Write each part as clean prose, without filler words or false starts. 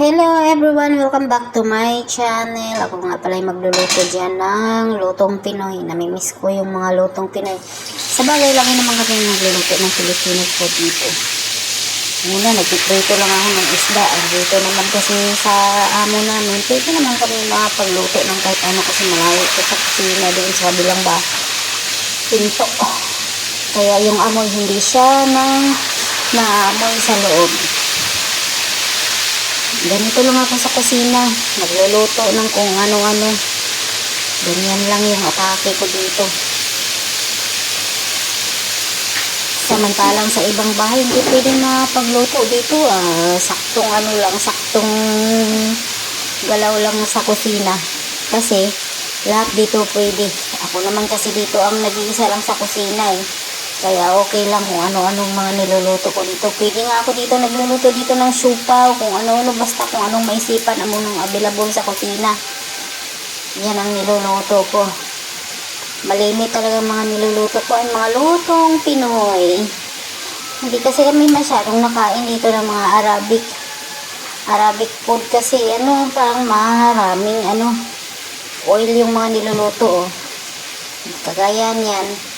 Hello everyone! Welcome back to my channel. Ako nga pala ay magluluto dyan ng lutong Pinoy. Namimiss ko yung mga lutong Pinoy. Sa bagay, lagi naman kami magluluto ng Filipino food dito. Muna, nagpiprito lang ako ng isda. Dito naman kasi sa amo namin, pwede naman kami makapagluto ng kahit ano kasi malayo ko sa kusina doon sa kabilang pinto. Kaya yung amoy hindi siya naamoy sa loob. Ganito lang ako sa kusina, nagluluto ng kung ano-ano. Ganyan lang yung atake ko dito. Samantalang sa ibang bahay, hindi pwede na pagluto dito. Saktong ano lang, saktong galaw lang sa kusina. Kasi lahat dito pwede. Ako naman kasi dito ang nag-iisa lang sa kusina eh. Kaya okay lang kung ano-anong mga niluluto ko dito. Pwede nga ako dito nagluluto dito ng siupaw, kung ano-ano, basta kung anong maisipan amo nung available sa kusina. Yan ang niluluto ko. Malimit talaga mga niluluto ko ay mga lutong Pinoy. Hindi kasi kami masyadong nakain dito ng mga Arabic food kasi parang maraming oil yung mga niluluto. Kagaya niyan.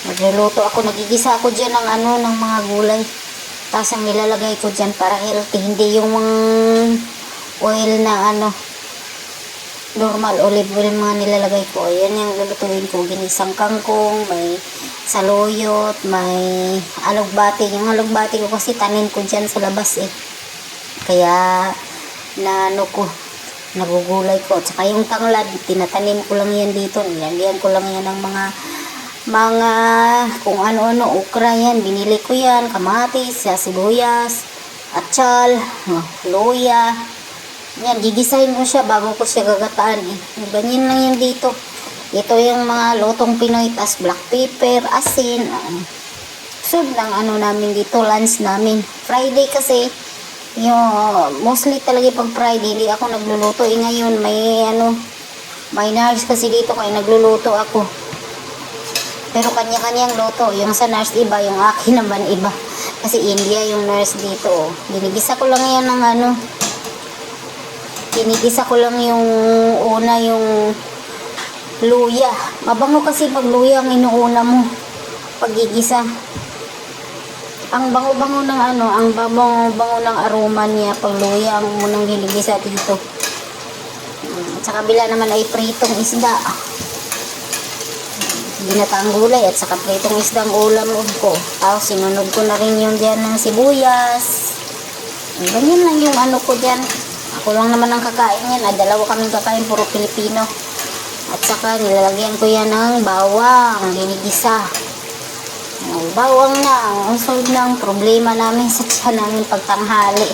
Nagluluto ako, nagigisa ako dyan ng mga gulay. Tapos ang nilalagay ko dyan para healthy. Hindi yung oil na normal olive oil mga nilalagay ko. Ayan yung lulutuin ko. Ginisang kangkong, may saluyot, may alugbati. Yung alugbati ko kasi tanim ko dyan sa labas eh. Kaya nagugulay ko. Tsaka yung tanglad, tinatanim ko lang yan dito. Nilagyan ko lang yan ng mga kung ano-ano, okra yan, binili ko yan, kamatis, sibuyas, atsal, luya. Yan, gigisahin ko siya bago ko siya gagataan eh. Ganyan lang yan dito. Ito yung mga lutong Pinoy, tas black pepper, asin. Sud ng namin dito, lunch namin. Friday kasi, mostly talaga pag Friday, hindi ako nagluluto. Ngayon, may nurse kasi dito, kaya nagluluto ako. Pero kanya-kanyang luto. Yung sa nurse iba, yung akin naman iba. Kasi India yung nurse dito. Ginigisa ko lang yan Ginigisa ko lang yung una yung luya. Mabango kasi pag luya ang inuuna mo. Pagigisa. Ang bango-bango ng ang bango ng aroma niya pag luya ang unang ginigisa dito. Sa kabila naman ay pritong isda. Ginataang gulay at saka pritong isdang ulam ko. Tapos sinunog ko na rin yung dyan ng sibuyas. Ganyan lang yung ko dyan. Ako lang naman ang kakain yan. Dalawa kaming kakain, puro Pilipino. At saka nilalagyan ko yan ng bawang, ginigisa. Bawang na ang solve ng problema namin sa tiyan namin pagtanghali.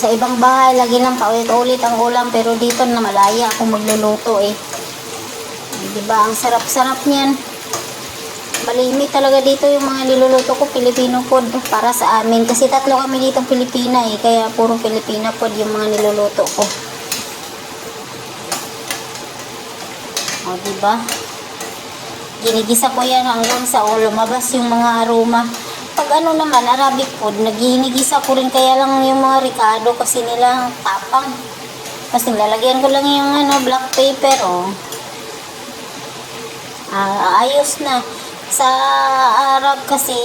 Sa ibang bahay, lagi lang paulit-ulit ang ulam. Pero dito na malaya akong magluluto eh. Diba? Ang sarap-sarap niyan. Malimit talaga dito yung mga niluluto ko, Filipino food para sa amin. Kasi tatlo kami dito Pilipina eh. Kaya puro Filipino food yung mga niluluto ko. O, diba? Ginigisa ko yan hanggang sa lumabas yung mga aroma. Pag naman, Arabic food, naghihinigisa ko rin kaya lang yung mga ricado kasi nila tapang. Kasi nilalagyan ko lang yung black pepper, ayos na. Sa Arab kasi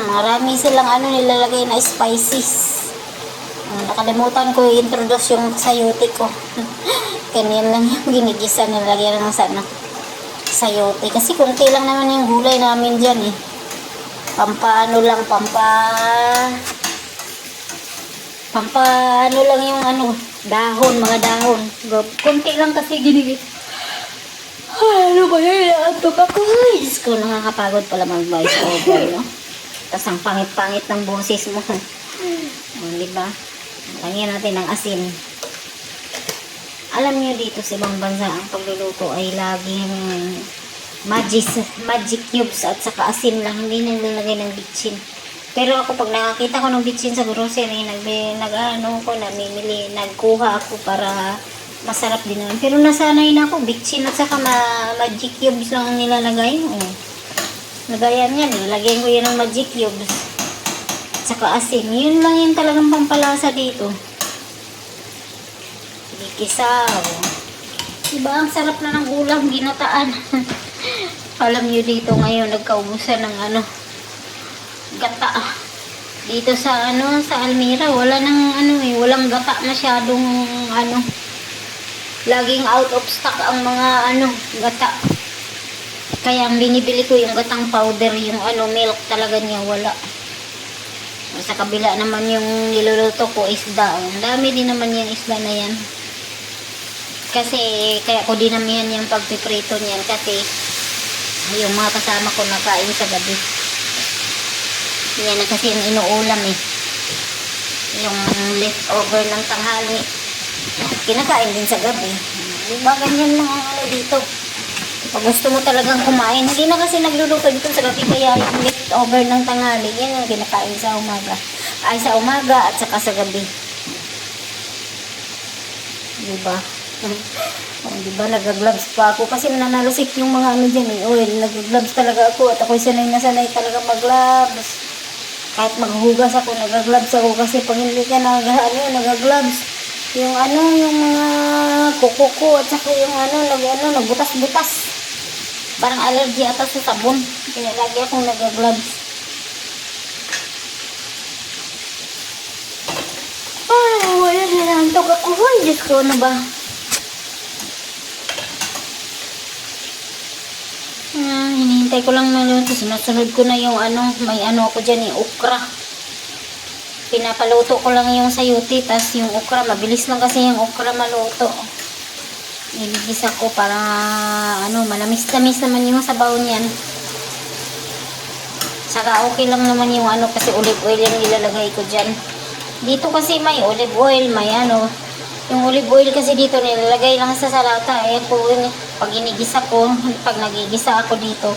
marami silang nilalagay na spices. Nakalimutan ko i-introduce yung sayote ko. Ganyan lang yung ginigisa, nilalagyan ng sayote kasi kunti lang naman yung gulay namin dyan eh. Pampaano lang yung dahon, mga dahon. Kunti lang kasi ginigisa. Ano ba yun? Antok ako. Diyos ko, nakakapagod pala mag-voice over, no? Tapos ang pangit-pangit ng boses mo. Diba? Lagyan natin ng asin. Alam niyo dito sa ibang bansa, ang pagluluto ay laging magic cubes at saka asin lang. Hindi nilalagay ng bitchin. Pero ako, pag nakakita ko ng bitchin sa grocery, namimili, nagkuha ako para masarap din naman. Pero nasanay na ako, bitchin at saka magic cubes lang ang nilalagay. Nagayan yan, nilagyan ko yan ng magic cubes. saka asin. Yun lang yung talagang pampalasa dito. Gigisaw. Diba, ang sarap na ng ulam, ginataan. Alam nyo dito ngayon, nagkaubusan ng ano, gata. Dito sa ano, sa Almira, wala nang ano eh, walang gata masyadong ano. Laging out of stock ang mga ano, gata. Kaya ang binibili ko yung gatang powder, yung ano, milk talaga niya, wala. Sa kabila naman yung niluluto ko, isda. Ang dami din naman yung isda na yan. Kasi, kaya ko dinamihan yung pagpiprito niyan kasi yung mga kasama ko nakain sa gabi. Yan na kasi yung inuulam eh. Yung leftover ng tanghali. Kinakain din sa gabi. Diba ganyan lang ang ano dito. Pag gusto mo talagang kumain, hindi na kasi nagluluto dito sa gabi kaya yung leftover ng tanghali, yan yung kinakain sa umaga. Ay sa umaga at saka sa gabi. Diba? Diba nagagloves pa ako kasi nananalisik yung mga ano dyan eh. Oil, nagagloves talaga ako at ako'y sanay na sanay talaga magloves. Kahit maghugas ako, nagagloves ako kasi pag hindi ka nagagloves, yung ano, yung mga kuko at saka yung nagbutas-butas. Parang allergy ata sa sabon. Kaya lagi akong nagagloves. Ay, wala na nantok ako. Ay, Diyos ko, ano ba? Hinihintay ko lang maluto. Sinusunod ko na yung ano, may ano ako dyan, yung okra. Pinapaluto ko lang yung sayuti, tas yung okra, mabilis lang kasi yung okra maluto. Niligis ako para ano, malamis-lamis naman yung sabaw niyan. Saka okay lang naman yung ano, kasi olive oil yung ilalagay ko dyan. Dito kasi may olive oil, may ano. Yung olive oil kasi dito nilalagay lang sa salata. Eh po, pag inigisa ko, pag nagigisa ako dito,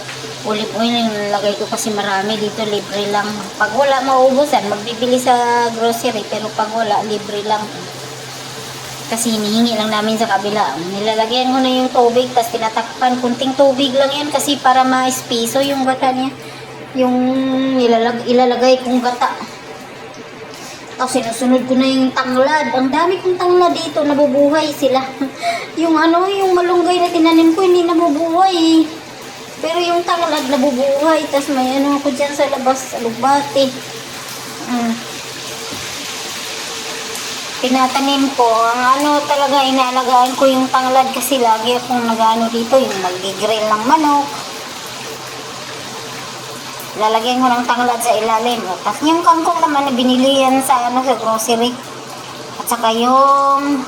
olive oil yung nilalagay ko kasi marami dito, libre lang. Pag wala, mauubusan, magbibili sa grocery, pero pag wala, libre lang. Kasi hinihingi lang namin sa kabila. Nilalagyan ko na yung tubig, tapos tinatakpan, kunting tubig lang yan kasi para ma-espiso yung gata niya. Yung ilalagay kong gata. Tapos sinusunod ko na yung tanglad. Ang dami kong tanglad dito, nabubuhay sila. Yung ano, yung malunggay na tinanim ko, hindi nabubuhay. Pero yung tanglad nabubuhay. Tapos may ano ako dyan sa labas, sa lugbati. Tinatanim ko. Ang ano talaga, inaalagaan ko yung tanglad kasi lagi akong nag-ano dito, yung mag-grill ng manok. Lalagyan ko ng tanglad sa ilalim. Tapos yung kangkong naman na binili yan sa ano, sa grocery. At saka yung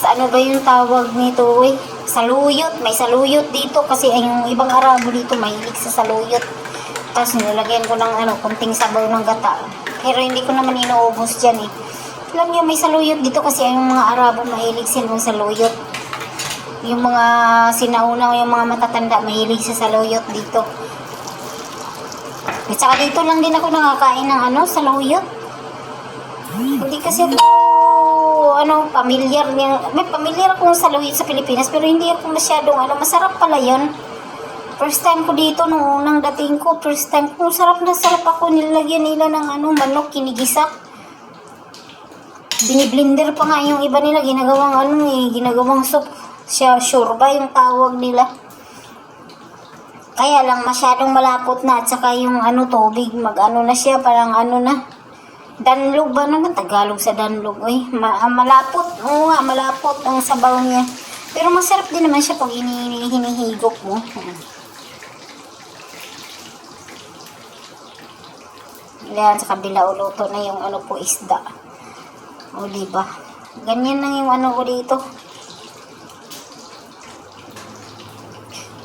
ano ba yung tawag nito eh? Saluyot. May saluyot dito kasi yung ibang Arabo dito mahilig sa saluyot. Tapos nilagyan ko ng ano, kunting sabaw ng gata. Pero hindi ko naman inuubos dyan eh. Alam niyo may saluyot dito kasi yung mga Arabo mahilig silang saluyot. Yung mga sinauna, yung mga matatanda, mahilig sa saluyot dito. At saka dito lang din ako nakakain ng ano, saluyot. Hindi kasi ako, ano, familiar. May familiar akong saluyot sa Pilipinas, pero hindi ako masyadong, ano, masarap pala yun. First time ko dito, nung unang dating ko, first time ko, sarap na sarap ako. Nilagyan nila ng ano, manok, kinigisa. Biniblender pa nga yung iba nila, ginagawang ano eh, ginagawang soup. Siya, shorba yung tawag nila. Kaya lang masyadong malapot na at saka yung ano tubig, mag-ano na siya, parang ano na. Danlog ba naman? Tagalog sa danlog. Uy, malapot. Oo nga, malapot ang sabaw niya. Pero masarap din naman siya pag hinihigop mo. Yan, sa kabila uluto na yung ano po, isda. O, diba? Ganyan lang yung ano ko dito.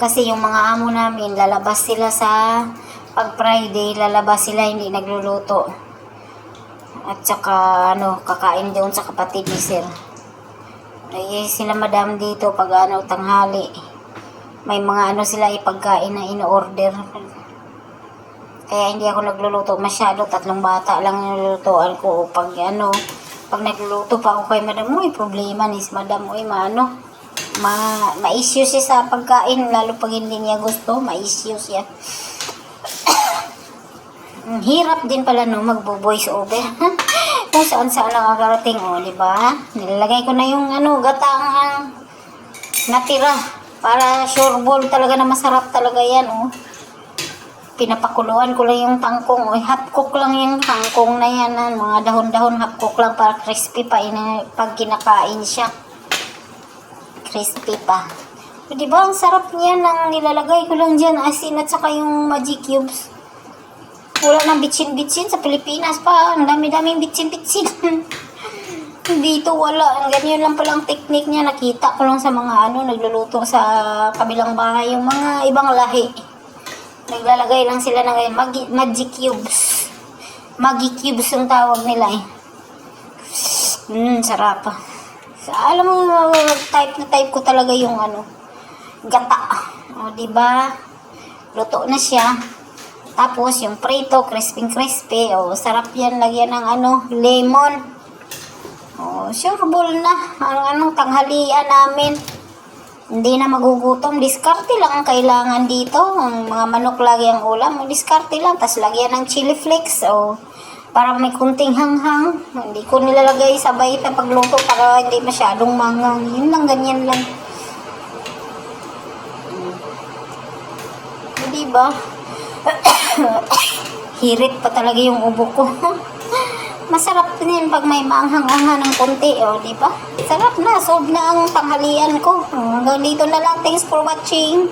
Kasi yung mga amo namin, lalabas sila sa pag Friday, lalabas sila, hindi nagluluto. At saka, ano, kakain doon sa kapatid ni Sir. Ay, sila madam dito, pag ano, tanghali. May mga ano sila ipagkain na ino-order. Kaya hindi ako nagluluto masyado, 3 bata lang nilulutoan ko. Pag ano, pag nagluluto pa ako kay madam, may problema ni madam, maano. Ma-issue siya sa pagkain, lalo pag hindi niya gusto, ma-issue siya. Ang hirap din pala no magbo-voice over. Kung saan-saan nakakarating, di ba? Nilalagay ko na yung gataang natira para sure ball talaga na masarap talaga yan, Pinapakuluan ko lang yung tangkong, half cook lang yung tangkong na yan, mga dahon-dahon half cook lang para crispy pa pag kinakain siya. Crispy pa. Di ba ang sarap niyan nang nilalagay ko lang diyan asin at saka yung magic cubes. Wala nang bitsin-bitsin sa Pilipinas pa. Ang dami-daming bitsin-bitsin. Dito wala. Ang ganyan lang palang technique niya. Nakita ko lang sa mga nagluluto sa kabilang bahay. Yung mga ibang lahi. Naglalagay lang sila ng magic cubes. Magic cubes yung tawag nila sarap. Alam mo, type ko talaga yung gata. Diba? Luto na siya. Tapos, yung prito, crispy. Sarap yan. Lagyan ng lemon. Sure ball na. Ang tanghalian namin. Hindi na magugutom. Diskarte lang ang kailangan dito. Ang mga manok lagi ang ulam. Diskarte lang. Tapos, lagyan ng chili flakes. Para may kunting hanghang. Hindi ko nilalagay sabay na pagluto para hindi masyadong mangang. Yun lang, ganyan lang. Diba? Hirit pa talaga yung ubo ko. Masarap din pag may maanghang-anghang ng konti, diba? Sarap na, solve na ang tanghalian ko. Hanggang dito na lang. Thanks for watching.